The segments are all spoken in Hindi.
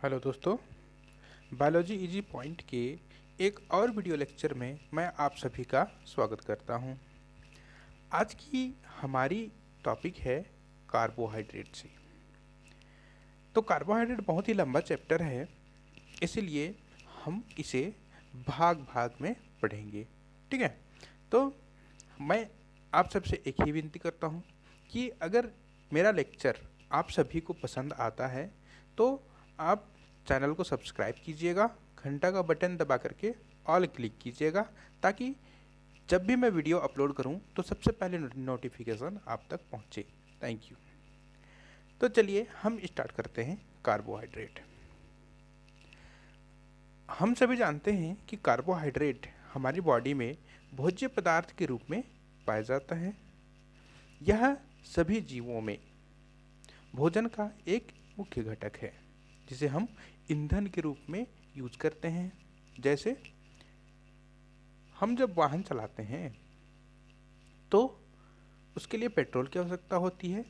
हेलो दोस्तों, बायोलॉजी इजी पॉइंट के एक और वीडियो लेक्चर में मैं आप सभी का स्वागत करता हूं। आज की हमारी टॉपिक है कार्बोहाइड्रेट से। तो कार्बोहाइड्रेट बहुत ही लंबा चैप्टर है, इसलिए हम इसे भाग भाग में पढ़ेंगे। ठीक है, तो मैं आप सबसे एक ही विनती करता हूं कि अगर मेरा लेक्चर आप सभी को पसंद आता है तो आप चैनल को सब्सक्राइब कीजिएगा, घंटा का बटन दबा करके ऑल क्लिक कीजिएगा, ताकि जब भी मैं वीडियो अपलोड करूं तो सबसे पहले नोटिफिकेशन आप तक पहुंचे। Thank you. तो चलिए हम स्टार्ट करते हैं। कार्बोहाइड्रेट। हम सभी जानते हैं कि कार्बोहाइड्रेट हमारी बॉडी में भोज्य पदार्थ के रूप में पाया जाता है। यह सभी जीवों में भोजन का एक मुख्य घटक है, जिसे हम ईंधन के रूप में यूज करते हैं। जैसे हम जब वाहन चलाते हैं तो उसके लिए पेट्रोल की आवश्यकता होती है।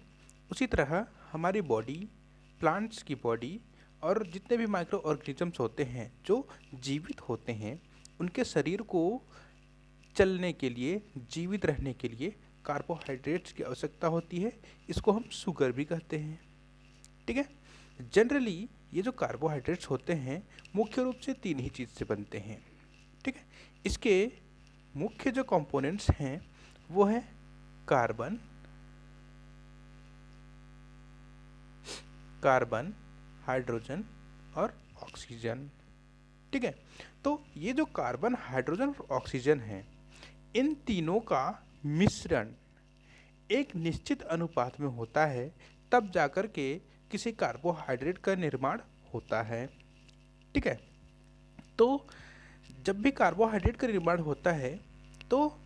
उसी तरह हमारी बॉडी, प्लांट्स की बॉडी और जितने भी माइक्रो ऑर्गेनिजम्स होते हैं जो जीवित होते हैं, उनके शरीर को चलने के लिए, जीवित रहने के लिए कार्बोहाइड्रेट्स की आवश्यकता होती है। इसको हम शुगर भी कहते हैं। ठीक है, जनरली ये जो कार्बोहाइड्रेट्स होते हैं मुख्य रूप से तीन ही चीज़ से बनते हैं। ठीक है, इसके मुख्य जो कंपोनेंट्स हैं वो है कार्बन, हाइड्रोजन और ऑक्सीजन। ठीक है, तो ये जो कार्बन, हाइड्रोजन और ऑक्सीजन है, इन तीनों का मिश्रण एक निश्चित अनुपात में होता है, तब जाकर के किसी कार्बोहाइड्रेट का निर्माण होता है। ठीक है, तो जब भी कार्बोहाइड्रेट का निर्माण होता है तो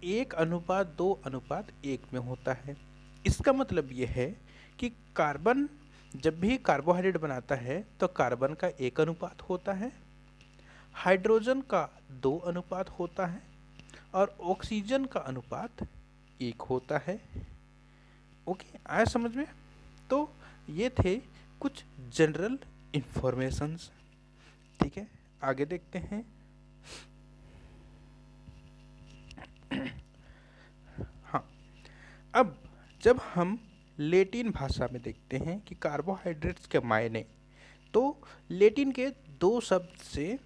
1:2:1 में होता है। इसका मतलब ये है कि कार्बन जब भी कार्बोहाइड्रेट बनाता है तो कार्बन का 1 अनुपात होता है, हाइड्रोजन का 2 अनुपात होता है और ऑक्सीजन का अनुपात 1 होता है। ओके, आया समझ में? तो ये थे कुछ जनरल इंफॉर्मेशंस। ठीक है, आगे देखते हैं। हाँ, अब जब हम लैटिन भाषा में देखते हैं कि कार्बोहाइड्रेट्स के मायने, तो लैटिन के दो शब्द से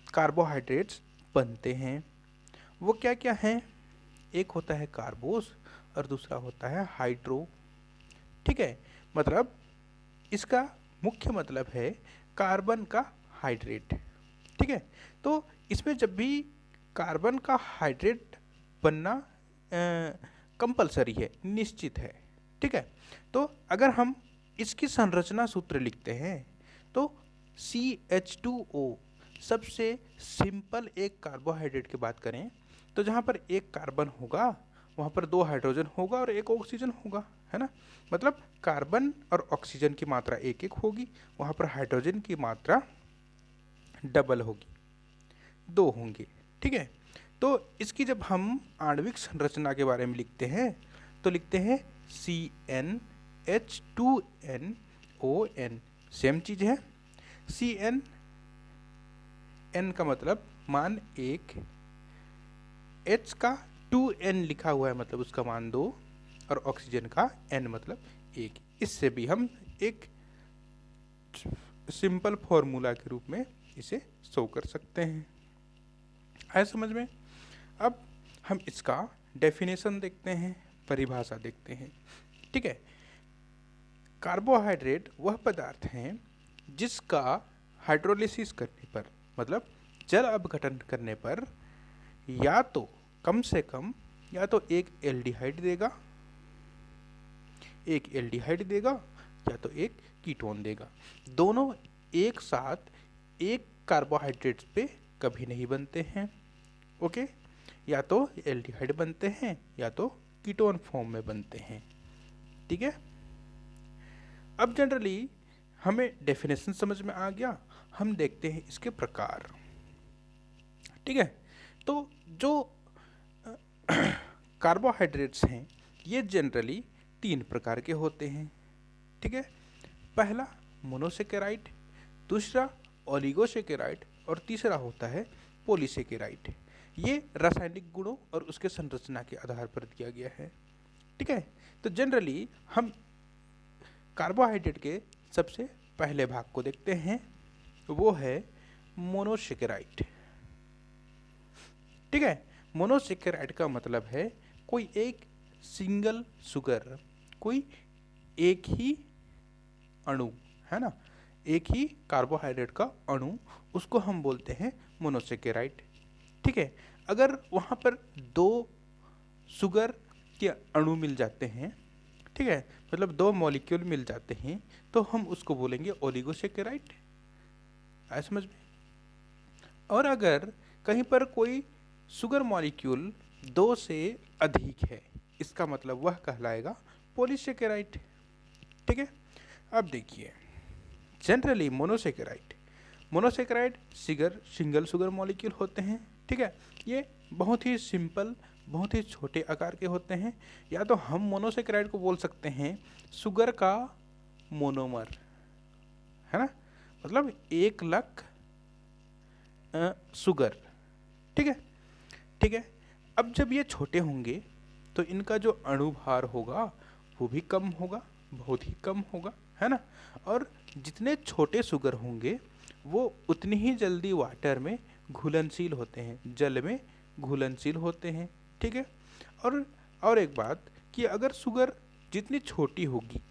कार्बोहाइड्रेट्स बनते हैं। वो क्या क्या हैं? एक होता है कार्बोस और दूसरा होता है हाइड्रो। ठीक है, मतलब इसका मुख्य मतलब है कार्बन का हाइड्रेट। ठीक है, तो इसमें जब भी कार्बन का हाइड्रेट बनना कंपलसरी है, निश्चित है। ठीक है, तो अगर हम इसकी संरचना सूत्र लिखते हैं तो CH2O सबसे सिंपल एक कार्बोहाइड्रेट की बात करें तो जहाँ पर एक कार्बन होगा वहाँ पर 2 हाइड्रोजन होगा और 1 ऑक्सीजन होगा, है ना। मतलब कार्बन और ऑक्सीजन की मात्रा 1-1 होगी, वहाँ पर हाइड्रोजन की मात्रा डबल होगी, 2 होंगे। ठीक है, तो इसकी जब हम आणविक संरचना के बारे में लिखते हैं तो लिखते हैं CnH2nOn। सेम चीज़ है। Cn, n का मतलब मान 1, H का 2n लिखा हुआ है मतलब उसका मान 2, और ऑक्सीजन का n मतलब 1। इससे भी हम एक सिंपल फॉर्मूला के रूप में इसे शो कर सकते हैं। है समझ में? अब हम इसका डेफिनेशन देखते हैं, परिभाषा देखते हैं। ठीक है, कार्बोहाइड्रेट वह पदार्थ हैं जिसका हाइड्रोलिसिस करने पर, मतलब जल अपघटन करने पर, या तो कम से कम या तो एक एल्डिहाइड देगा या तो एक कीटोन देगा। दोनों एक साथ एक कार्बोहाइड्रेट पे कभी नहीं बनते हैं। ओके, या तो एल्डिहाइड बनते हैं या तो कीटोन फॉर्म में बनते हैं। ठीक है, अब जनरली हमें डेफिनेशन समझ में आ गया। हम देखते हैं इसके प्रकार। ठीक है, तो जो कार्बोहाइड्रेट्स हैं ये जनरली 3 प्रकार के होते हैं। ठीक है, पहला मोनोसेकेराइड, दूसरा ओलिगोसेकेराइड और तीसरा होता है पॉलीसेकेराइड। ये रासायनिक गुणों और उसके संरचना के आधार पर दिया गया है। ठीक है, तो जनरली हम कार्बोहाइड्रेट के सबसे पहले भाग को देखते हैं, वो है मोनोसेकेराइड। ठीक है, मोनोसेकेराइड का मतलब है कोई एक सिंगल शुगर, कोई एक ही अणु, है ना, एक ही कार्बोहाइड्रेट का अणु, उसको हम बोलते हैं मोनोसेकेराइड। ठीक है, अगर वहाँ पर दो शुगर के अणु मिल जाते हैं, ठीक है, मतलब दो मॉलिक्यूल मिल जाते हैं, तो हम उसको बोलेंगे ओलिगोसेकेराइड। आया समझ में? और अगर कहीं पर कोई शुगर मॉलिक्यूल दो से अधिक है, इसका मतलब वह कहलाएगा पॉलीसेकेराइड। ठीक है, अब देखिए, generally monosaccharide single sugar molecule होते हैं। ठीक है, ये बहुत ही सिंपल, बहुत ही छोटे आकार के होते हैं। या तो हम मोनोसेकेराइड को बोल सकते हैं शुगर का मोनोमर, है ना, मतलब 1 लाख शुगर। ठीक है, ठीक है, अब जब ये छोटे होंगे तो इनका जो अणुभार होगा वो भी कम होगा, बहुत ही कम होगा, है ना। और जितने छोटे शुगर होंगे वो उतनी ही जल्दी वाटर में घुलनशील होते हैं, जल में घुलनशील होते हैं। ठीक है, और एक बात कि अगर शुगर जितनी छोटी होगी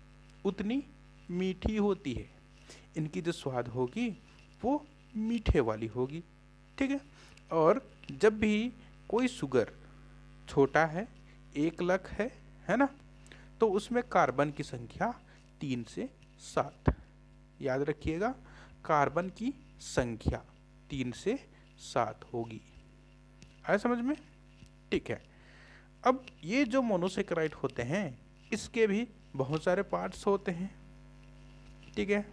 उतनी मीठी होती है, इनकी जो स्वाद होगी वो मीठे वाली होगी। ठीक है, और जब भी कोई शुगर छोटा है, 1 लाख है ना, तो उसमें कार्बन की संख्या 3 से 7, याद रखिएगा, कार्बन की संख्या 3 से 7 होगी। आया समझ में? ठीक है, अब ये जो मोनोसेकेराइड होते हैं इसके भी बहुत सारे पार्ट्स होते हैं। ठीक है,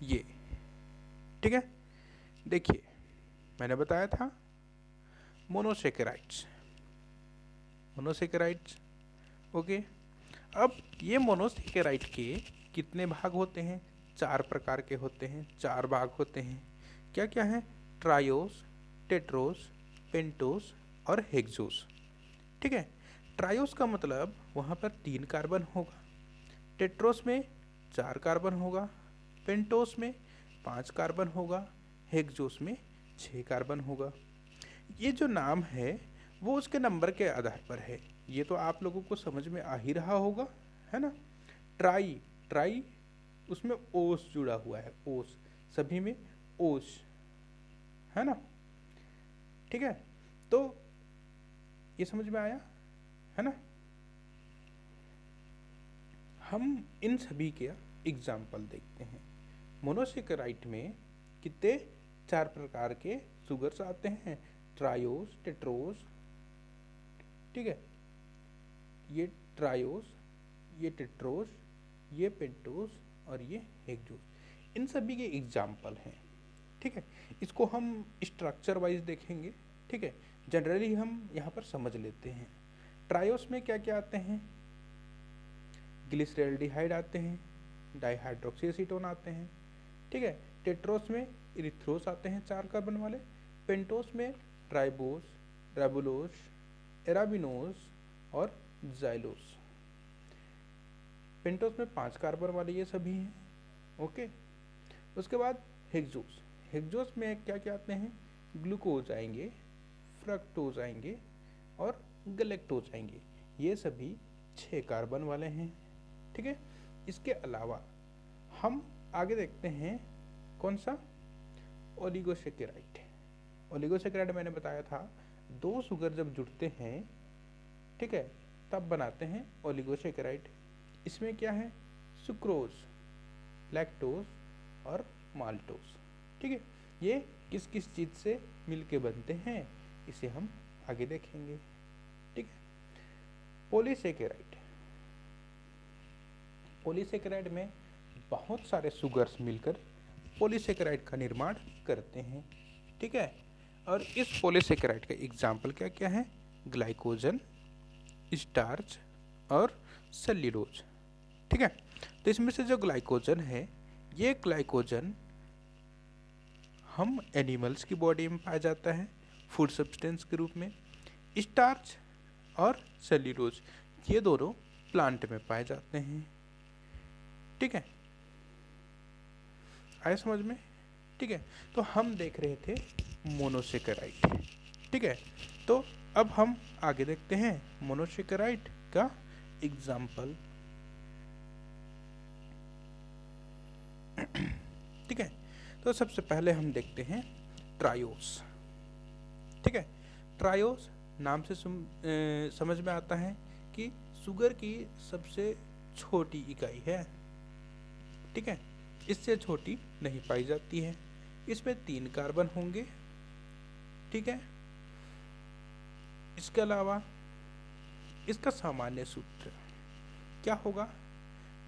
ये, ठीक है, देखिए मैंने बताया था मोनोसेकेराइड्स, ओके। अब ये मोनोसेकेराइड के कितने भाग होते हैं? 4 प्रकार के होते हैं, 4 भाग होते हैं। क्या क्या है? ट्रायोस, टेट्रोस, पेंटोस और हेक्सोस। ठीक है, ट्रायोस का मतलब वहाँ पर 3 कार्बन होगा, टेट्रोस में 4 कार्बन होगा, पेंटोस में 5 कार्बन होगा, हेक्सोस में 6 कार्बन होगा। ये जो नाम है वो उसके नंबर के आधार पर है, ये तो आप लोगों को समझ में आ ही रहा होगा, है ना। ट्राई उसमें ओस जुड़ा हुआ है, ओस, सभी में ओस, है ना। ठीक है, तो ये समझ में आया, है ना। हम इन सभी के एग्जाम्पल देखते हैं। मोनोसेकेराइड में कितने 4 प्रकार के शुगर्स आते हैं, ट्रायोस, टेट्रोस, ठीक है, ये ट्रायोस, ये टेट्रोस, ये पेंटोस और ये हेक्सोस, इन सभी के एग्जाम्पल हैं। ठीक है, इसको हम स्ट्रक्चर वाइज देखेंगे। ठीक है, जनरली हम यहाँ पर समझ लेते हैं। ट्रायोस में क्या क्या आते हैं? ग्लिसरॉल्डिहाइड आते हैं, डाइहाइड्रोक्सी एसीटोन आते हैं। ठीक है, टेट्रोस में इरिथ्रोस आते हैं 4 कार्बन वाले, पेंटोस में ट्राइबोस, राबुलोस, एराबिनोस और जाइलोस। पेंटोस में 5 कार्बन वाले ये सभी हैं, ओके। उसके बाद हेक्सोस में क्या क्या आते हैं? ग्लूकोज आएंगे, फ्रक्टोज आएंगे और गलेक्टोज आएंगे, ये सभी 6 कार्बन वाले हैं। ठीक है, इसके अलावा हम आगे देखते हैं कौन सा? ओलिगोसेकेराइड मैंने बताया था, 2 शुगर जब जुड़ते हैं, ठीक है, तब बनाते हैं ओलिगोसेकेराइड। इसमें क्या है? सुक्रोज, लैक्टोज और माल्टोज। ठीक है, ये किस किस चीज़ से मिलके बनते हैं इसे हम आगे देखेंगे। ठीक है, पॉलीसेकेराइड में बहुत सारे शुगर्स मिलकर पॉलीसेकेराइड का निर्माण करते हैं। ठीक है, और इस पॉलीसेकेराइड का एग्जाम्पल क्या क्या है? ग्लाइकोजन, स्टार्च और सेल्यूलोज। ठीक है। तो इसमें से जो ग्लाइकोजन है, ये ग्लाइकोजन हम एनिमल्स की बॉडी में पाया जाता है फूड सब्सटेंस के रूप में। स्टार्च और सेल्यूलोज ये दोनों प्लांट में पाए जाते हैं। ठीक है, आया समझ में? ठीक है, तो हम देख रहे थे मोनोसेकेराइड। ठीक है, तो अब हम आगे देखते हैं मोनोसेकेराइड का एग्जाम्पल। ठीक है, तो सबसे पहले हम देखते हैं ट्रायोस। ठीक है, ट्रायोस नाम से समझ में आता है कि शुगर की सबसे छोटी इकाई है। ठीक है, इससे छोटी नहीं पाई जाती है। इसमें 3 कार्बन होंगे। ठीक है, इसके अलावा इसका सामान्य सूत्र क्या होगा?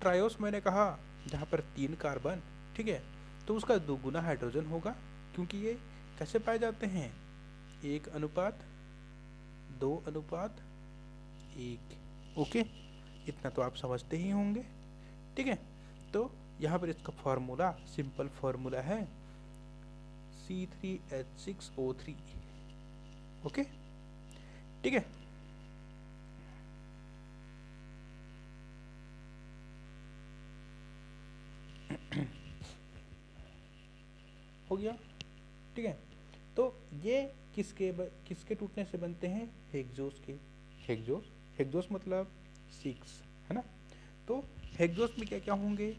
ट्रायोस मैंने कहा जहाँ पर 3 कार्बन, ठीक है, तो उसका 2 गुना हाइड्रोजन होगा, क्योंकि ये कैसे पाए जाते हैं? 1:2:1। ओके, इतना तो आप समझते ही होंगे। ठीक है, तो यहाँ पर इसका फॉर्मूला, सिंपल फॉर्मूला है C3H6O3। ओके, ठीक है। हो गया। ठीक है, तो ये किसके टूटने से बनते हैं? हेक्सोस के। हेक्सोस मतलब 6, है ना? तो हेक्सोस में क्या क्या होंगे?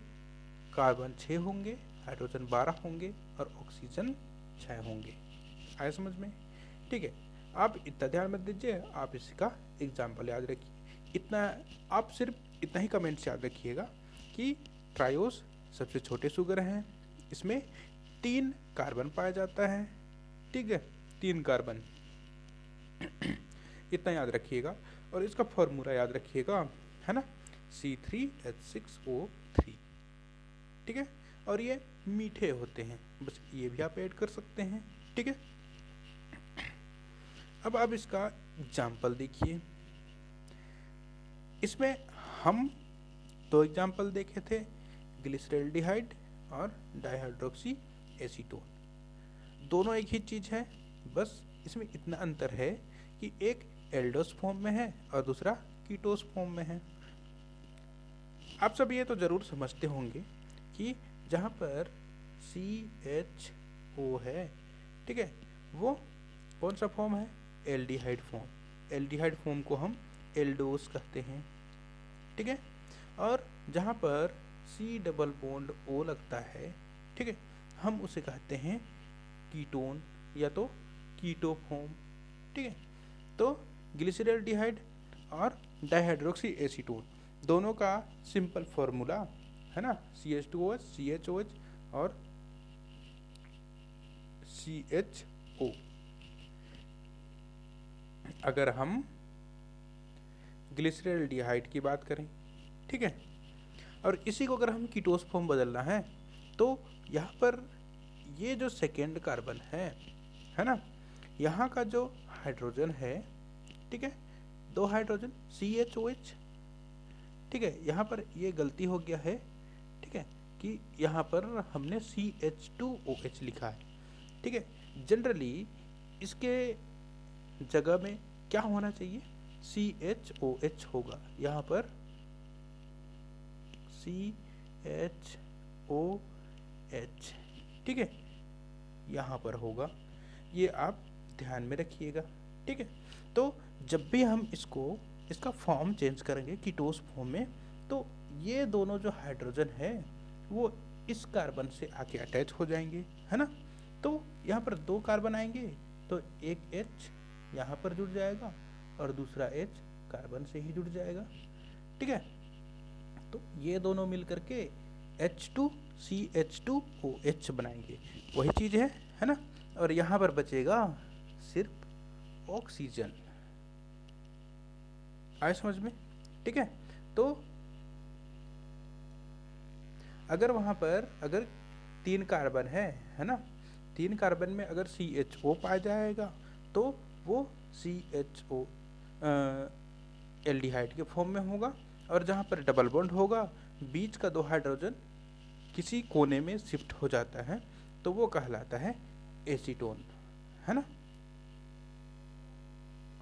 कार्बन 6 होंगे, हाइड्रोजन 12 होंगे और ऑक्सीजन 6 होंगे। आया समझ में? ठीक है, आप इतना ध्यान मत दीजिए, आप इसका एग्जाम्पल याद रखिए। इतना आप सिर्फ इतना ही कमेंट्स याद रखिएगा कि ट्रायोस सबसे छोटे शुगर हैं, इसमें 3 कार्बन पाया जाता है। ठीक है, 3 कार्बन इतना याद रखिएगा, और इसका फॉर्मूला याद रखिएगा, है ना? C3H6O3। ठीक है, और ये मीठे होते हैं, बस ये भी आप ऐड कर सकते हैं। ठीक है, अब आप इसका एग्जाम्पल देखिए। इसमें हम 2 एग्जाम्पल देखे थे, ग्लिसरॉल्डिहाइड और डाइहाइड्रोक्सी एसीटोन। दोनों एक ही चीज़ है, बस इसमें इतना अंतर है कि एक एल्डोस फॉर्म में है और दूसरा कीटोस फॉर्म में है। आप सब ये तो ज़रूर समझते होंगे कि जहाँ पर CHO है, ठीक है, वो कौन सा फॉर्म है? Aldehyde form. एल्डिहाइड फॉर्म को हम एल्डोस कहते हैं। ठीक है, और जहाँ पर C⋯O लगता है, ठीक है, हम उसे कहते हैं कीटोन या तो कीटो फॉर्म। ठीक है, तो ग्लिसरॉल्डिहाइड और डाइहाइड्रोक्सी एसीटोन दोनों का सिंपल फॉर्मूला है ना, CH2OH, CHOH और CHO। अगर हम ग्लिसरॉल्डिहाइड की बात करें, ठीक है, और इसी को अगर हम कीटोस फॉर्म बदलना है, तो यहाँ पर ये जो सेकेंड कार्बन है ना, यहाँ का जो हाइड्रोजन है, ठीक है, 2 हाइड्रोजन CHOH। ठीक है, यहाँ पर ये गलती हो गया है, ठीक है, कि यहाँ पर हमने CH2OH लिखा है। ठीक है, जनरली इसके जगह में क्या होना चाहिए? CHOH होगा, यहाँ पर CHOH, ठीक है, यहाँ पर होगा। ये आप ध्यान में रखिएगा। ठीक है, तो जब भी हम इसका फॉर्म चेंज करेंगे कीटोस फॉर्म में, तो ये दोनों जो हाइड्रोजन है वो इस कार्बन से आके अटैच हो जाएंगे, है ना? तो यहाँ पर 2 कार्बन आएंगे, तो एक H यहाँ पर जुड़ जाएगा और दूसरा H कार्बन से ही जुड़ जाएगा। ठीक है, तो ये दोनों मिल करके H2CH2OH बनाएंगे, वही चीज़ है ना? और यहाँ पर बचेगा सिर्फ ऑक्सीजन। आए समझ में? ठीक है, तो अगर वहाँ पर 3 कार्बन है ना, 3 कार्बन में अगर CHO पाया जाएगा तो वो CHO एल्डिहाइड के फॉर्म में होगा, और जहाँ पर डबल बॉन्ड होगा, बीच का 2 हाइड्रोजन किसी कोने में शिफ्ट हो जाता है, तो वो कहलाता है एसीटोन, है ना।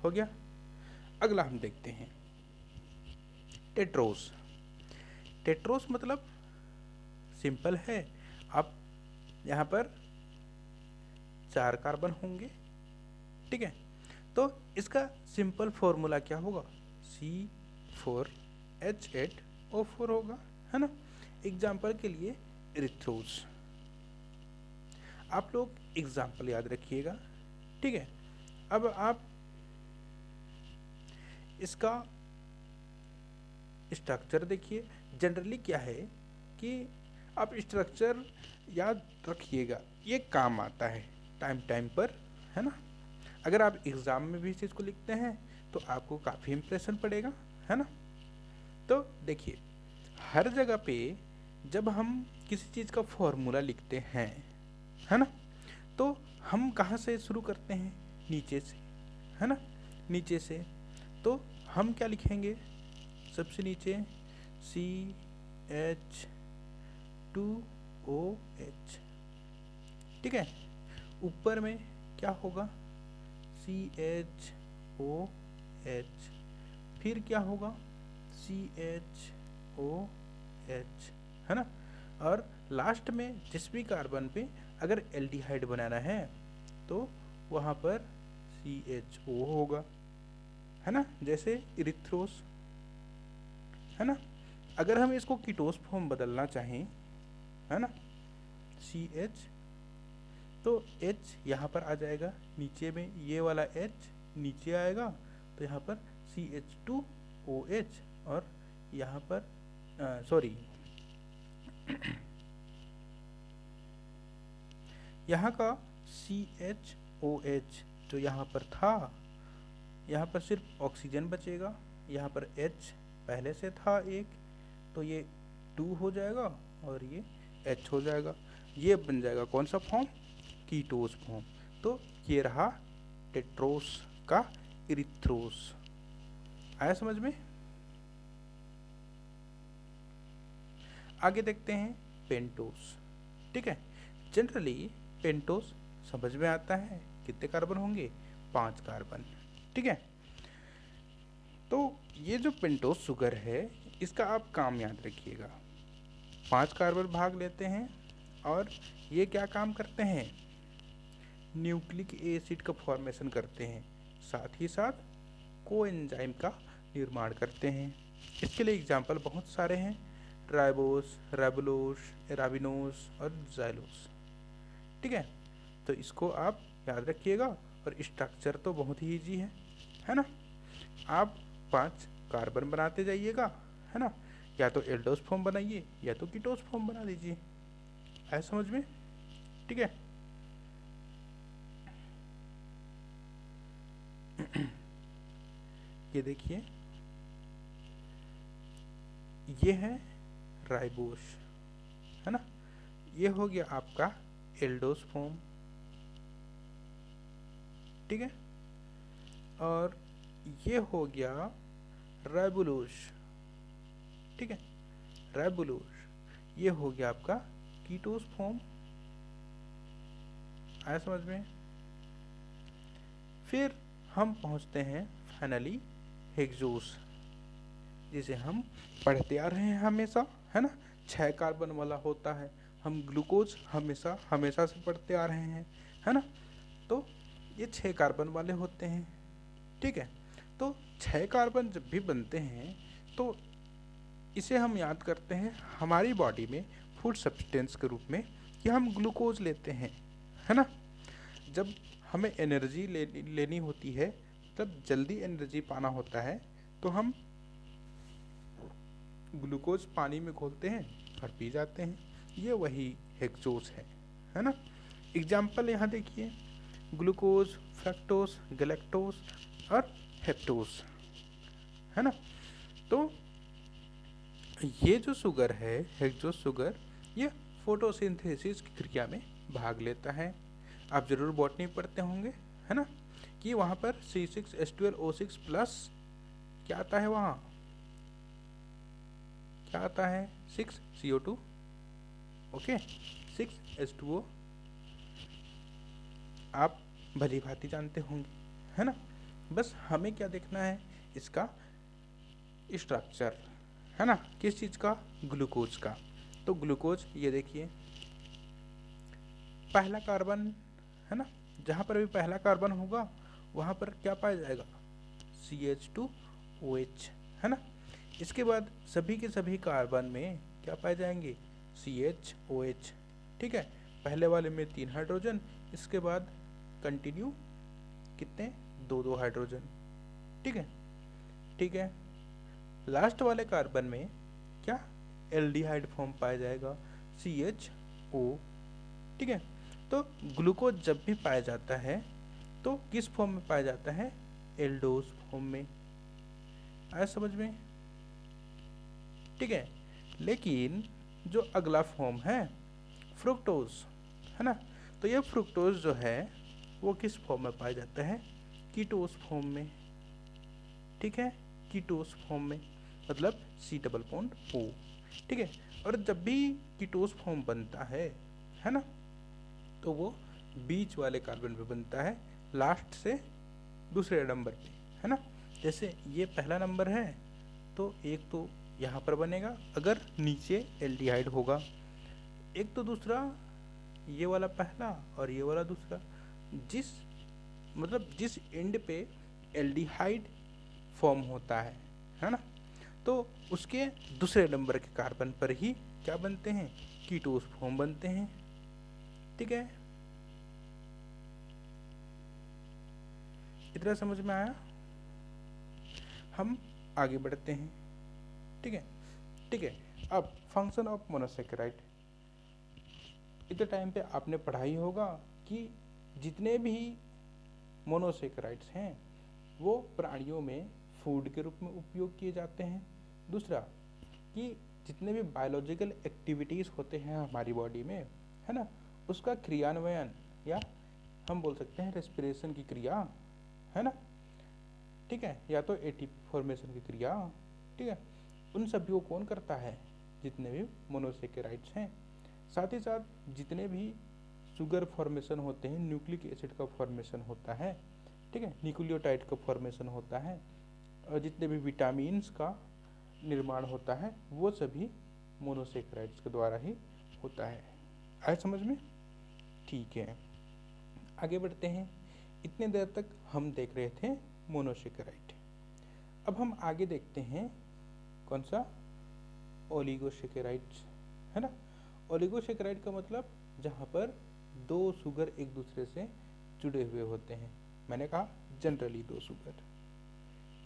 हो गया। अगला हम देखते हैं टेट्रोस। टेट्रोस मतलब सिंपल है, आप यहाँ पर 4 कार्बन होंगे, ठीक है। तो इसका सिंपल फॉर्मूला क्या होगा, C4H8O4 होगा, है ना। एग्जाम्पल के लिए इरिथ्रोस, आप लोग एग्जाम्पल याद रखिएगा, ठीक है। अब आप इसका स्ट्रक्चर देखिए। जनरली क्या है कि आप स्ट्रक्चर याद रखिएगा, ये काम आता है टाइम टाइम पर, है ना। अगर आप एग्ज़ाम में भी इस चीज़ को लिखते हैं तो आपको काफ़ी इम्प्रेशन पड़ेगा, है ना। तो देखिए, हर जगह पे जब हम किसी चीज़ का फॉर्मूला लिखते हैं, है ना, तो हम कहाँ से शुरू करते हैं, नीचे से, है ना, नीचे से। तो हम क्या लिखेंगे, सबसे नीचे CH2OH, ठीक है। ऊपर में क्या होगा, CHOH, फिर क्या होगा, CHOH, है ना। और लास्ट में जिस भी कार्बन पे अगर एल्डिहाइड बनाना है तो वहाँ पर CHO होगा, है ना, जैसे इरिथ्रोस, है ना। अगर हम इसको कीटोस फॉर्म बदलना चाहें, है ना, CH, तो H यहाँ पर आ जाएगा नीचे में, ये वाला H नीचे आएगा, तो यहाँ पर CH2OH, और यहाँ पर सॉरी यहाँ का CHOH जो यहाँ पर था, यहाँ पर सिर्फ ऑक्सीजन बचेगा, यहाँ पर H पहले से था एक, तो ये 2 हो जाएगा और ये H हो जाएगा, ये बन जाएगा कौन सा फॉर्म, कीटोस फॉर्म। तो ये रहा टेट्रोस का इरिथ्रोस। आया समझ में। आगे देखते हैं पेंटोस, ठीक है। जनरली पेंटोस समझ में आता है, कितने कार्बन होंगे, 5 कार्बन, ठीक है। तो ये जो पेंटोस शुगर है, इसका आप काम याद रखिएगा, 5 कार्बन भाग लेते हैं और ये क्या काम करते हैं, न्यूक्लिक एसिड का फॉर्मेशन करते हैं, साथ ही साथ कोएंजाइम का निर्माण करते हैं। इसके लिए एग्जाम्पल बहुत सारे हैं, राइबोस, राइबुलोस, एराबिनोस और जाइलोस, ठीक है। तो इसको आप याद रखिएगा, और स्ट्रक्चर तो बहुत ही ईजी है ना। आप 5 कार्बन बनाते जाइएगा, है ना, या तो एल्डोस फॉर्म बनाइए या तो कीटोस फॉर्म बना दीजिए। आया समझ में, ठीक है। ये देखिए, ये है राइबोस, है ना, ये हो गया आपका एल्डोस फॉर्म, ठीक है। और ये हो गया राइबुलोस, ठीक है, राइबुलोस, ये हो गया आपका कीटोस फॉर्म। आया समझ में। फिर हम पहुंचते हैं फाइनली हेक्सोस, जिसे हम पढ़ते आ रहे हैं हमेशा, है ना, 6 कार्बन वाला होता है, हम ग्लूकोज हमेशा हमेशा से पढ़ते आ रहे हैं, है ना। तो ये 6 कार्बन वाले होते हैं, ठीक है। तो 6 कार्बन जब भी बनते हैं तो इसे हम याद करते हैं हमारी बॉडी में फूड सब्सटेंस के रूप में, कि हम ग्लूकोज लेते हैं, है ना। जब हमें एनर्जी लेनी होती है, तब जल्दी एनर्जी पाना होता है, तो हम ग्लूकोज पानी में घोलते हैं और पी जाते हैं, ये वही हेक्सोस है ना। एग्जाम्पल यहाँ देखिए, ग्लूकोज, फ्रक्टोस, गैलेक्टोस और हेप्टोस, है ना। तो ये जो शुगर है, हेक्सोस शुगर, ये फोटोसिंथेसिस की क्रिया में भाग लेता है। आप जरूर बॉटनी पढ़ते होंगे, है ना, कि वहाँ पर C6H12O6 प्लस क्या आता है वहाँ, क्या आता है 6CO2, ओके, 6H2O, आप भली भांति जानते होंगे, है ना। बस हमें क्या देखना है, इसका स्ट्रक्चर, है ना, किस चीज़ का, ग्लूकोज का। तो ग्लूकोज ये देखिए पहला कार्बन, है ना, जहाँ पर भी पहला कार्बन होगा वहाँ पर क्या पाया जाएगा, CH2OH, है ना। इसके बाद सभी के सभी कार्बन में क्या पाए जाएंगे, CHOH, ठीक है। पहले वाले में 3 हाइड्रोजन, इसके बाद कंटिन्यू कितने, 2 हाइड्रोजन, ठीक है, ठीक है। लास्ट वाले कार्बन में क्या, एल्डिहाइड फॉर्म पाया जाएगा, CHO, ठीक है। तो ग्लूकोज जब भी पाया जाता है तो किस फॉर्म में पाया जाता है, एल्डोज फॉर्म में, आया समझ में, ठीक है। लेकिन जो अगला फॉर्म है फ्रुक्टोज, है ना, तो ये फ्रुक्टोज जो है वो किस फॉर्म में पाया जाता है, कीटोस फॉर्म में, ठीक है, कीटोस फॉर्म में, मतलब C+O, ठीक है। और जब भी कीटोस फॉर्म बनता है ना, तो वो बीच वाले कार्बन पे बनता है, लास्ट से दूसरे नंबर पे, है ना। जैसे ये पहला नंबर है तो एक तो यहाँ पर बनेगा अगर नीचे एल्डिहाइड होगा, एक तो दूसरा ये वाला पहला और ये वाला दूसरा, जिस एंड पे एल्डिहाइड फॉर्म होता है ना, तो उसके दूसरे नंबर के कार्बन पर ही क्या बनते हैं, कीटोस फॉर्म बनते हैं, ठीक है। इतना समझ में आया, हम आगे बढ़ते हैं, ठीक है, ठीक है। अब फंक्शन ऑफ मोनोसेकेराइड, इतने टाइम पे आपने पढ़ा ही होगा कि जितने भी मोनोसेकेराइड्स हैं वो प्राणियों में फूड के रूप में उपयोग किए जाते हैं। दूसरा कि जितने भी बायोलॉजिकल एक्टिविटीज़ होते हैं हमारी बॉडी में, है ना, उसका क्रियान्वयन, या हम बोल सकते हैं रेस्पिरेशन की क्रिया, है ना, ठीक है, या तो एटीपी फॉर्मेशन की क्रिया, ठीक है, उन सभी को कौन करता है, जितने भी मोनोसेकेराइड्स हैं। साथ ही साथ जितने भी शुगर फॉर्मेशन होते हैं, न्यूक्लिक एसिड का फॉर्मेशन होता है, ठीक है, न्यूक्लियोटाइड का फॉर्मेशन होता है, और जितने भी विटामिन्स का निर्माण होता है वो सभी मोनोसेकेराइड्स के द्वारा ही होता है। आए समझ में, ठीक है, आगे बढ़ते हैं। इतने देर तक हम देख रहे थे मोनोसेकेराइड, अब हम आगे देखते हैं कौन सा, ओलिगोसेकेराइड्स, है ना। ओलिगोसेकेराइड का मतलब जहाँ पर 2 शुगर एक दूसरे से जुड़े हुए होते हैं, मैंने कहा जनरली 2 शुगर,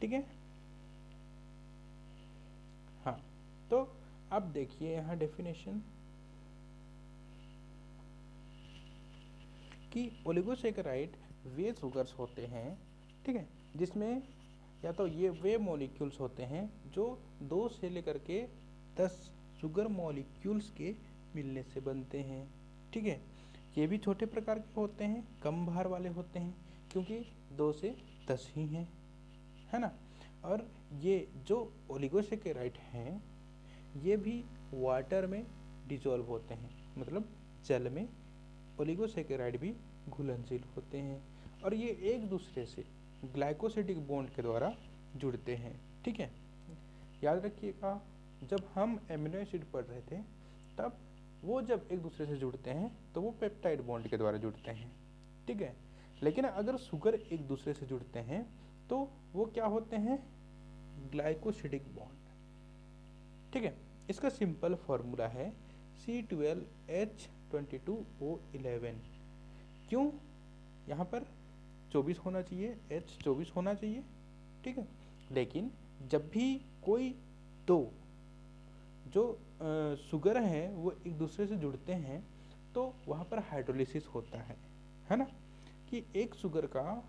ठीक है। हाँ, तो अब देखिए यहाँ डेफिनेशन कि ओलिगोसेकेराइड वे शुगर्स होते हैं, ठीक है, जिसमें या तो ये वे मॉलिक्यूल्स होते हैं जो 2 से लेकर के 10 शुगर मॉलिक्यूल्स के मिलने से बनते हैं, ठीक है। ये भी छोटे प्रकार के होते हैं, कम भार वाले होते हैं, क्योंकि 2 से 10 ही हैं, है ना। और ये जो ओलिगोसेकेराइड हैं ये भी वाटर में डिसॉल्व होते हैं, मतलब जल में ओलिगोसेकेराइड भी घुलनशील होते हैं, और ये एक दूसरे से ग्लाइकोसिडिक बॉन्ड के द्वारा जुड़ते हैं, ठीक है। याद रखिएगा जब हम एमिनो एसिड पढ़ रहे थे तब वो जब एक दूसरे से जुड़ते हैं तो वो पेप्टाइड बॉन्ड के द्वारा जुड़ते हैं, ठीक है। लेकिन अगर शुगर एक दूसरे से जुड़ते हैं तो वो क्या होते हैं, ग्लाइकोसिडिक बॉन्ड, ठीक है। इसका सिंपल फॉर्मूला है C12H22O11। क्यों यहाँ पर 24 होना चाहिए, H 24 होना चाहिए, ठीक है। लेकिन जब भी कोई दो जो शुगर हैं वो एक दूसरे से जुड़ते हैं तो वहाँ पर हाइड्रोलिसिस होता है ना, कि एक शुगर का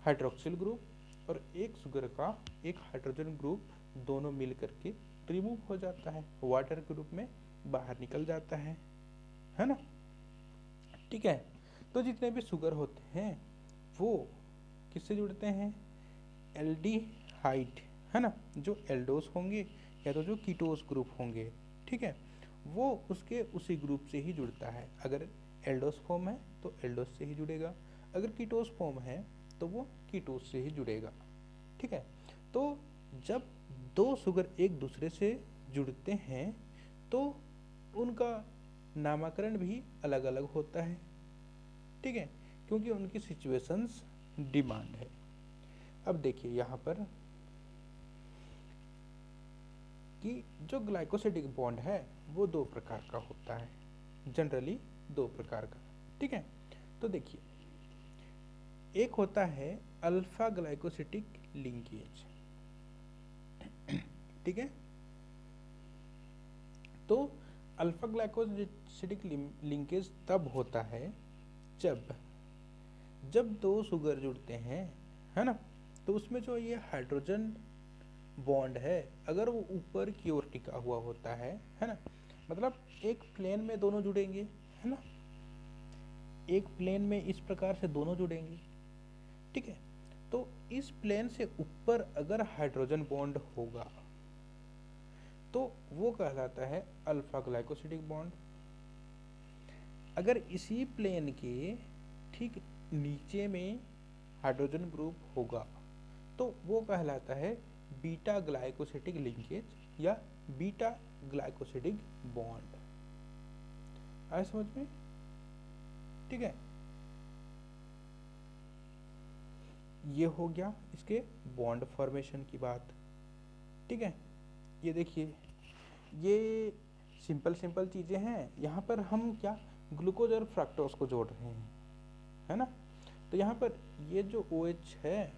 हाइड्रोक्सिल ग्रुप और एक शुगर का एक हाइड्रोजन ग्रुप दोनों मिल करके रिमूव हो जाता है, वाटर के रूप में बाहर निकल जाता है ना, ठीक है। तो जितने भी शुगर होते हैं वो किससे जुड़ते हैं, एल्डिहाइड, है ना, जो एल्डोस होंगे या तो जो कीटोस ग्रुप होंगे, ठीक है, वो उसके उसी ग्रुप से ही जुड़ता है। अगर एल्डोस फॉर्म है तो एल्डोस से ही जुड़ेगा, अगर कीटोस फॉर्म है तो वो कीटोस से ही जुड़ेगा, ठीक है। तो जब दो शुगर एक दूसरे से जुड़ते हैं तो उनका नामकरण भी अलग अलग होता है, ठीक है, क्योंकि उनकी सिचुएशंस डिमांड है। अब देखिए यहाँ पर कि जो ग्लाइकोसिडिक बॉन्ड है वो दो प्रकार का होता है, जनरली दो प्रकार का, ठीक है। तो देखिए, एक होता है अल्फा ग्लाइकोसिडिक लिंकेज, ठीक है। तो अल्फा ग्लाइकोसिडिक लिंकेज तब होता है जब जब दो शुगर जुड़ते हैं, है ना, तो उसमें जो ये हाइड्रोजन बॉन्ड है अगर वो ऊपर की ओर टिका हुआ होता है ना, मतलब एक प्लेन में दोनों जुड़ेंगे, है ना, एक प्लेन में इस प्रकार से दोनों जुड़ेंगे, ठीक है। तो इस प्लेन से ऊपर अगर हाइड्रोजन बॉन्ड होगा तो वो कहलाता है अल्फा ग्लाइकोसिडिक बॉन्ड। अगर इसी प्लेन के ठीक नीचे में हाइड्रोजन ग्रुप होगा तो वो कहलाता है बीटा ग्लाइकोसिडिक लिंकेज या बीटा ग्लाइकोसिडिक बॉन्ड। आए समझ में, ठीक है। ये हो गया इसके बॉन्ड फॉर्मेशन की बात, ठीक है। ये देखिए, ये सिंपल सिंपल चीज़ें हैं। यहाँ पर हम क्या ग्लूकोज और फ्रक्टोज को जोड़ रहे हैं, है ना। तो यहाँ पर ये जो OH है,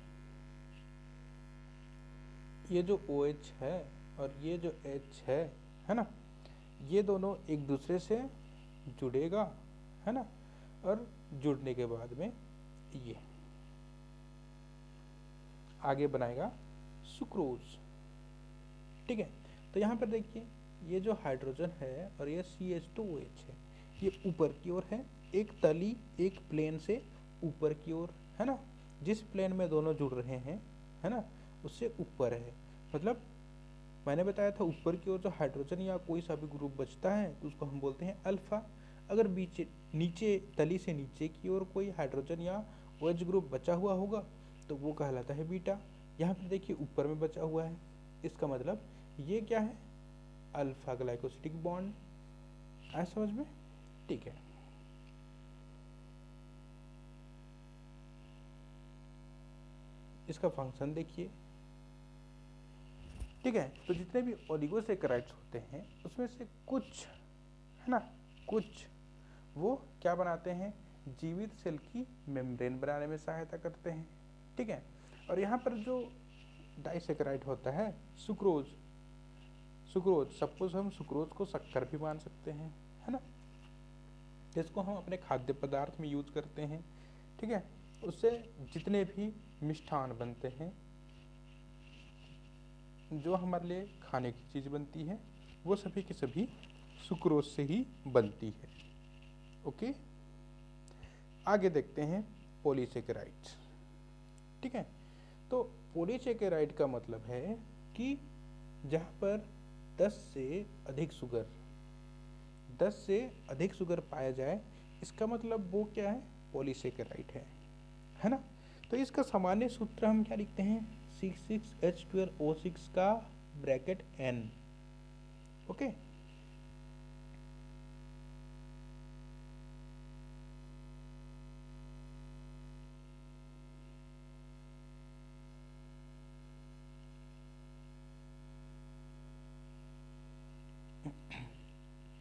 ये जो OH है और ये जो H है ना, ये दोनों एक दूसरे से जुड़ेगा, है ना, और जुड़ने के बाद में ये आगे बनाएगा सुक्रोज, ठीक है। तो यहाँ पर देखिए, ये जो हाइड्रोजन है और ये CH2OH है, ये ऊपर की ओर है, एक तली एक प्लेन से ऊपर की ओर, है ना, जिस प्लेन में दोनों जुड़ रहे हैं, है ना, उससे ऊपर है। मतलब मैंने बताया था ऊपर की ओर जो हाइड्रोजन या कोई सा भी ग्रुप बचता है तो उसको हम बोलते हैं अल्फा। अगर बीच नीचे तली से नीचे की ओर कोई हाइड्रोजन या OH ग्रुप बचा हुआ होगा तो वो कहलाता है बीटा। यहाँ पर देखिए ऊपर में बचा हुआ है, इसका मतलब ये क्या है, अल्फा ग्लाइकोसिडिक बॉन्ड। आया समझ में, ठीक है। इसका फंक्शन देखिए, ठीक है। तो जितने भी ओलिगोसैकेराइड्स होते हैं उसमें से कुछ, है ना, कुछ वो क्या बनाते हैं, जीवित सेल की मेम्ब्रेन बनाने में सहायता करते हैं, ठीक है। और यहाँ पर जो डाइसैकेराइड होता है सुक्रोज, सुक्रोज सपोज हम सुक्रोज को शक्कर भी मान सकते हैं, है ना, जिसको हम अपने खाद्य पदार्थ में यूज करते हैं, ठीक है। उससे जितने भी मिष्ठान बनते हैं, जो हमारे लिए खाने की चीज़ बनती है, वो सभी की सभी सुक्रोज से ही बनती है। ओके, आगे देखते हैं पॉलीसेकेराइड्स, ठीक है। तो पॉलीसेकेराइड का मतलब है कि जहाँ पर 10 से अधिक शुगर 10 से अधिक शुगर पाया जाए, इसका मतलब वो क्या है, पॉलीसेकेराइड है ना। तो इसका सामान्य सूत्र हम क्या लिखते हैं, C6H12O6 का ब्रैकेट N, ओके।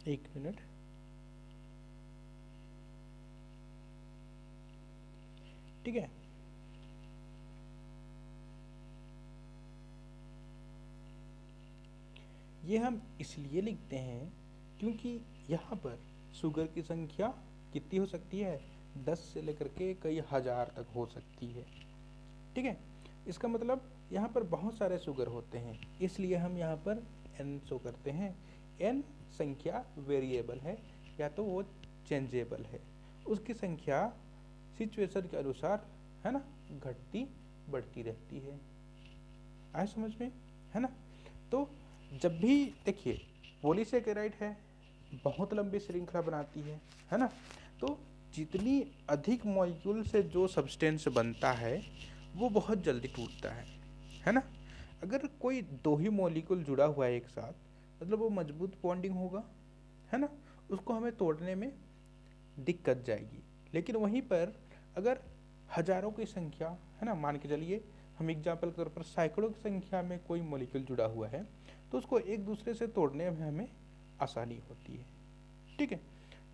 एक मिनट, ठीक है। ये हम इसलिए लिखते हैं क्योंकि यहाँ पर शुगर की संख्या कितनी हो सकती है, 10 से लेकर के कई हजार तक हो सकती है, ठीक है। इसका मतलब यहाँ पर बहुत सारे शुगर होते हैं, इसलिए हम यहाँ पर N शो करते हैं। N संख्या वेरिएबल है या तो वो चेंजेबल है, उसकी संख्या सिचुएशन के अनुसार, है ना, घटती बढ़ती रहती है। आए समझ में, है ना। तो जब भी देखिए पॉलीसेकेराइड है, बहुत लंबी श्रृंखला बनाती है ना। तो जितनी अधिक मॉलिक्यूल से जो सब्सटेंस बनता है वो बहुत जल्दी टूटता है ना। अगर कोई दो ही मॉलिक्यूल जुड़ा हुआ है एक साथ, मतलब वो मजबूत बॉन्डिंग होगा, है ना, उसको हमें तोड़ने में दिक्कत जाएगी। लेकिन वहीं पर अगर हजारों की संख्या, है ना, मान के चलिए हम एग्जाम्पल के तौर पर सैकड़ों की संख्या में कोई मॉलिक्यूल जुड़ा हुआ है, तो उसको एक दूसरे से तोड़ने में हमें आसानी होती है। ठीक है,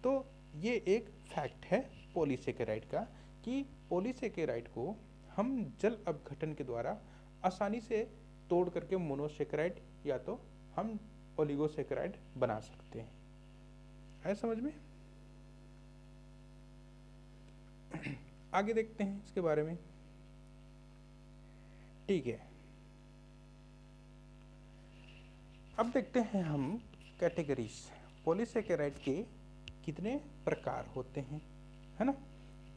तो ये एक फैक्ट है पॉलीसेकेराइड का कि पॉलीसेकेराइड को हम जल अपघटन के द्वारा आसानी से तोड़ करके मोनोसेकेराइड या तो हम ओलिगोसेकेराइड बना सकते हैं। आया समझ में? आगे देखते हैं इसके बारे में। ठीक है, अब देखते हैं हम कैटेगरीज, पॉलीसेकेराइड के कितने प्रकार होते हैं, है ना।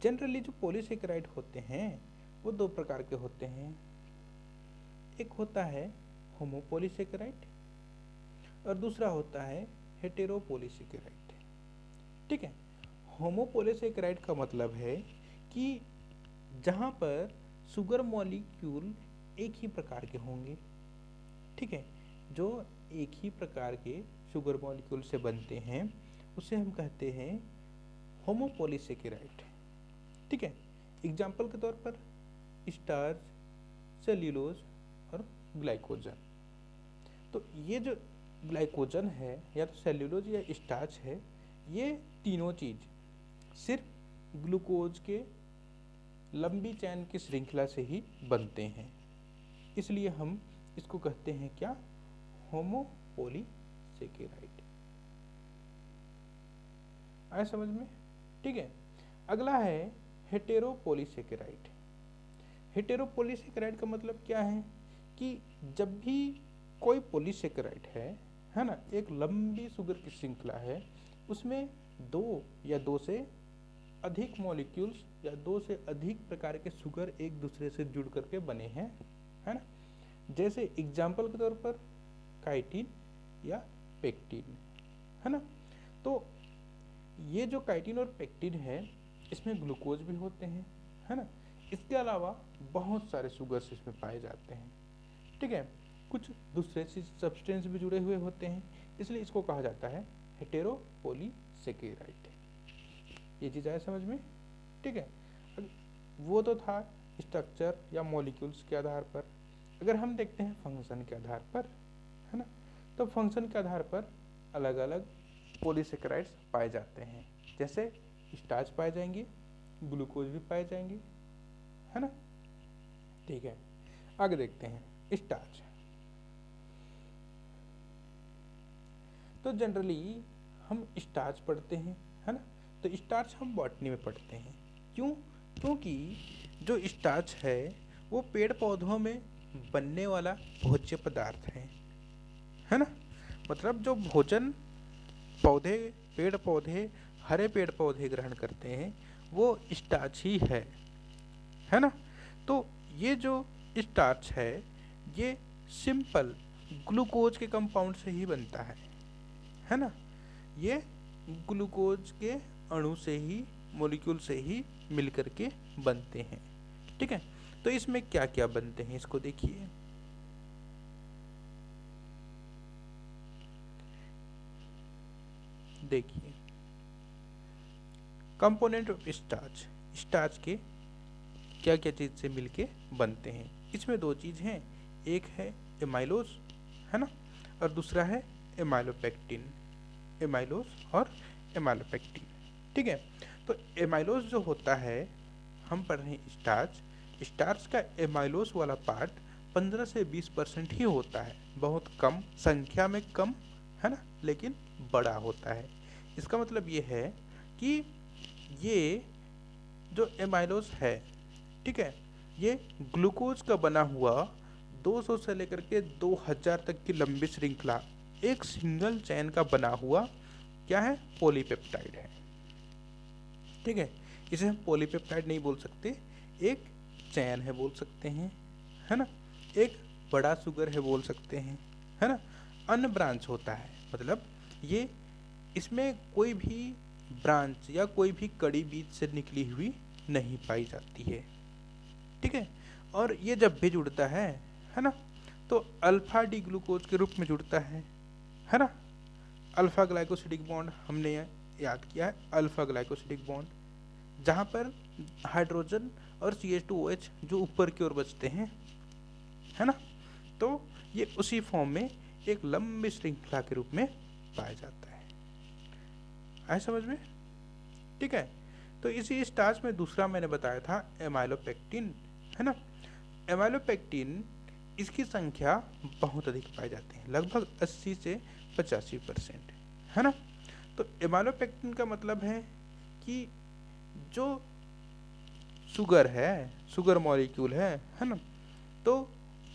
जनरली जो पॉलीसेकेराइड होते हैं वो दो प्रकार के होते हैं। एक होता है होमोपॉलीसेकेराइड और दूसरा होता है हेटेरोपॉलीसेकेराइड। ठीक है, होमोपॉलीसेकेराइड का मतलब है कि जहाँ पर शुगर मॉलिक्यूल एक ही प्रकार के होंगे। ठीक है, जो एक ही प्रकार के शुगर मॉलिक्यूल से बनते हैं उसे हम कहते हैं होमोपॉलीसेकेराइड। ठीक है, एग्जाम्पल के तौर पर स्टार्च, सेल्यूलोज और ग्लाइकोजन। तो ये जो ग्लाइकोजन है या तो सेल्यूलोज या स्टार्च है, ये तीनों चीज सिर्फ ग्लूकोज के लंबी चैन की श्रृंखला से ही बनते हैं, इसलिए हम इसको कहते हैं क्या, होमोपॉलीसेकेराइड। आया समझ में? ठीक है, अगला है हेटेरोपॉलीसेकेराइड। हेटेरोपॉलीसेकेराइड का मतलब क्या है कि जब भी कोई पॉलीसेकेराइड है ना, एक लंबी शुगर की श्रृंखला है, उसमें दो या दो से अधिक मॉलिक्यूल्स या दो से अधिक प्रकार के शुगर एक दूसरे से जुड़ करके बने हैं, है ना। जैसे एग्जाम्पल के तौर पर काइटिन या पेक्टिन, है ना। तो ये जो काइटिन और पेक्टिन है इसमें ग्लूकोज भी होते हैं, है ना। इसके अलावा बहुत सारे शुगर्स इसमें पाए जाते हैं। ठीक है, कुछ दूसरे सब्सटेंस भी जुड़े हुए होते हैं, इसलिए इसको कहा जाता है हेटेरोपॉलीसेकेराइड। ये चीज़ आया समझ में? ठीक है, वो तो था स्ट्रक्चर या मॉलिक्यूल्स के आधार पर। अगर हम देखते हैं फंक्शन के आधार पर, है ना, तो फंक्शन के आधार पर अलग अलग पॉलीसेकेराइड्स पाए जाते हैं। जैसे स्टार्च पाए जाएंगे, ग्लूकोज भी पाए जाएंगे, है ना। ठीक है, आगे देखते हैं स्टार्च। तो जनरली हम स्टार्च पढ़ते हैं, है ना। तो स्टार्च हम बॉटनी में पढ़ते हैं। क्यों? क्योंकि जो स्टार्च है वो पेड़ पौधों में बनने वाला भोज्य पदार्थ है ना। मतलब जो भोजन पौधे, पेड़ पौधे, हरे पेड़ पौधे ग्रहण करते हैं वो स्टार्च ही है ना। तो ये जो स्टार्च है ये सिंपल ग्लूकोज के कंपाउंड से ही बनता है ना। ये ग्लूकोज के अणु से ही, मॉलिक्यूल से ही मिलकर के बनते हैं। ठीक है, तो इसमें क्या क्या बनते हैं इसको देखिए। देखिए कंपोनेंट ऑफ स्टार्च, स्टार्च के क्या क्या चीज़ से मिलके बनते हैं। इसमें दो चीज़ हैं, एक है एमाइलोज, है ना, और दूसरा है एमाइलोपेक्टिन। एमाइलोज और एमाइलोपेक्टिन। ठीक है, तो एमाइलोज जो होता है, हम पढ़ रहे हैं स्टार्च, स्टार्च का एमाइलोज वाला पार्ट 15 से 20% ही होता है, बहुत कम संख्या में, कम, है ना, लेकिन बड़ा होता है। इसका मतलब ये है कि ये जो एमाइलोज है, ठीक है, ये ग्लूकोज का बना हुआ 200 से लेकर के 2000 तक की लंबी श्रृंखला, एक सिंगल चैन का बना हुआ क्या है, पॉलीपेप्टाइड है। ठीक है, इसे हम पॉलीपेप्टाइड नहीं बोल सकते, एक चैन है बोल सकते हैं, है ना, एक बड़ा शुगर है बोल सकते हैं, है ना। अनब्रांच होता है, मतलब ये इसमें कोई भी ब्रांच या कोई भी कड़ी बीच से निकली हुई नहीं पाई जाती है। ठीक है, और ये जब भी जुड़ता है ना, तो अल्फा डी ग्लूकोज के रूप में जुड़ता है ना। अल्फा ग्लाइकोसिडिक बॉन्ड हमने याद किया है, अल्फा ग्लाइकोसिडिक बॉन्ड, जहाँ पर हाइड्रोजन और CH2OH जो ऊपर की ओर बचते हैं, है ना, तो ये उसी फॉर्म में एक लंबी श्रृंखला के रूप में पाया जाता है। आए समझ में? ठीक है, तो इसी स्टार्च में दूसरा मैंने बताया था एमाइलोपेक्टिन, है ना। एमाइलोपेक्टिन, इसकी संख्या बहुत अधिक पाई जाती है, लगभग 80 से 85%, है ना। तो एमाइलोपेक्टिन का मतलब है कि जो शुगर है, शुगर मॉलिक्यूल है ना, तो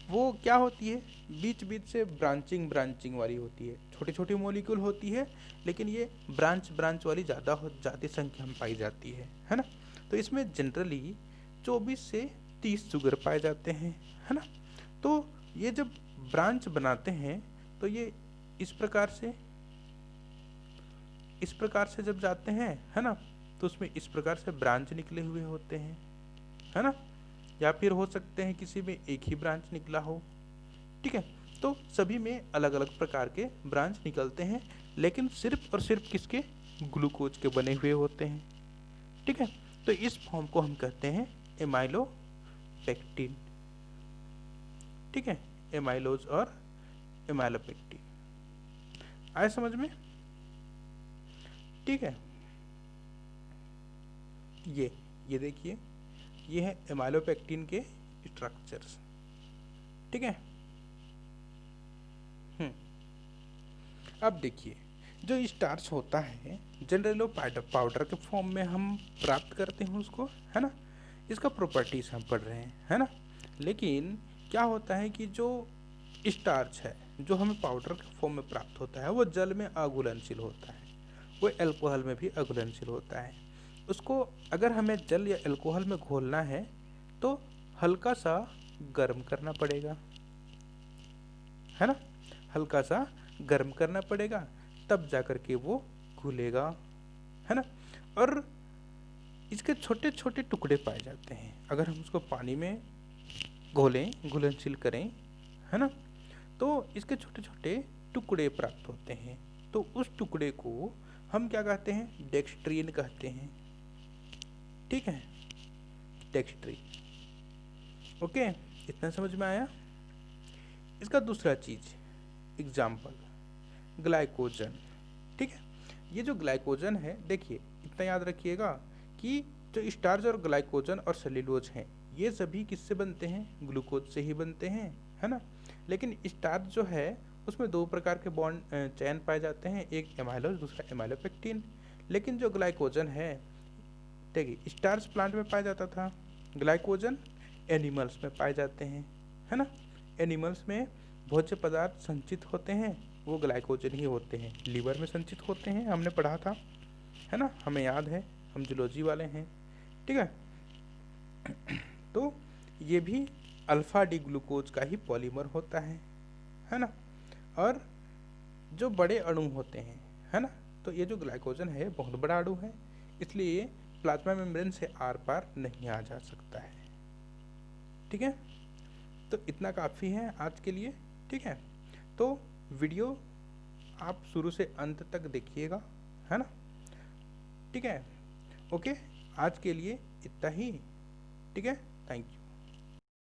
वो क्या होती है, बीच बीच से ब्रांचिंग वाली होती है, छोटी छोटी मॉलिक्यूल होती है, लेकिन ये ब्रांच वाली ज़्यादा संख्या में पाई जाती है ना। तो इसमें जनरली 24 से 30 शुगर पाए जाते हैं, है ना। तो ये जब ब्रांच बनाते हैं तो ये इस प्रकार से जब जाते हैं, है ना, तो उसमें इस प्रकार से ब्रांच निकले हुए होते हैं, है ना, या फिर हो सकते हैं किसी में एक ही ब्रांच निकला हो। ठीक है, तो सभी में अलग अलग प्रकार के ब्रांच निकलते हैं, लेकिन सिर्फ और सिर्फ किसके, ग्लूकोज के बने हुए होते हैं। ठीक है, तो इस फॉर्म को हम कहते हैं एमाइलोपेक्टिन। ठीक है, एमाइलोज और एमाइलोपेक्टिन, आए समझ में? ठीक है, ये देखिए, ये है एमाइलोपेक्टिन के स्ट्रक्चर्स। ठीक है, अब देखिए, जो स्टार्च होता है जनरली पाउडर के फॉर्म में हम प्राप्त करते हैं उसको, है ना, इसका प्रॉपर्टीज हम पढ़ रहे हैं, है ना। लेकिन क्या होता है कि जो स्टार्च है जो हमें पाउडर के फॉर्म में प्राप्त होता है, वो जल में अघुलनशील होता है, वो अल्कोहल में भी अघुलनशील होता है। उसको अगर हमें जल या अल्कोहल में घोलना है तो हल्का सा गर्म करना पड़ेगा, है ना, हल्का सा गर्म करना पड़ेगा, तब जाकर के वो घुलेगा, है ना। और इसके छोटे छोटे टुकड़े पाए जाते हैं, अगर हम उसको पानी में घोलें, घुलनशील करें, है ना, तो इसके छोटे छोटे टुकड़े प्राप्त होते हैं। तो उस टुकड़े को हम क्या कहते हैं, डेक्स्ट्रीन कहते हैं। ठीक है, डेक्स्ट्रीन। ओके, इतना समझ में आया। इसका दूसरा चीज एग्जाम्पल, ग्लाइकोजन। ठीक है, ये जो ग्लाइकोजन है, देखिए इतना याद रखिएगा कि जो स्टार्च और ग्लाइकोजन और सेल्यूलोज हैं, ये सभी किससे बनते हैं, ग्लूकोज से ही बनते हैं, है ना। लेकिन स्टार्च जो है उसमें दो प्रकार के बॉन्ड चैन पाए जाते हैं, एक एमाइलोज, दूसरा एमाइलोपेक्टिन। लेकिन जो ग्लाइकोजन है, देखिए स्टार्च प्लांट में पाया जाता था, ग्लाइकोजन एनिमल्स में पाए जाते हैं, है ना। एनिमल्स में भोज्य पदार्थ संचित होते हैं, वो ग्लाइकोजन ही होते हैं, लीवर में संचित होते हैं, हमने पढ़ा था, है ना, हमें याद है, हम जूलॉजी वाले हैं। ठीक है, तो ये भी अल्फा डी ग्लूकोज का ही पॉलीमर होता है ना। और जो बड़े अणु होते हैं, है ना, तो ये जो ग्लाइकोजन है बहुत बड़ा अणु है, इसलिए प्लाज्मा मेम्ब्रेन से आर पार नहीं आ जा सकता है। ठीक है, तो इतना काफ़ी है आज के लिए। ठीक है, तो वीडियो आप शुरू से अंत तक देखिएगा, है ना। ठीक है, ओके, आज के लिए इतना ही। ठीक है, थैंक यू।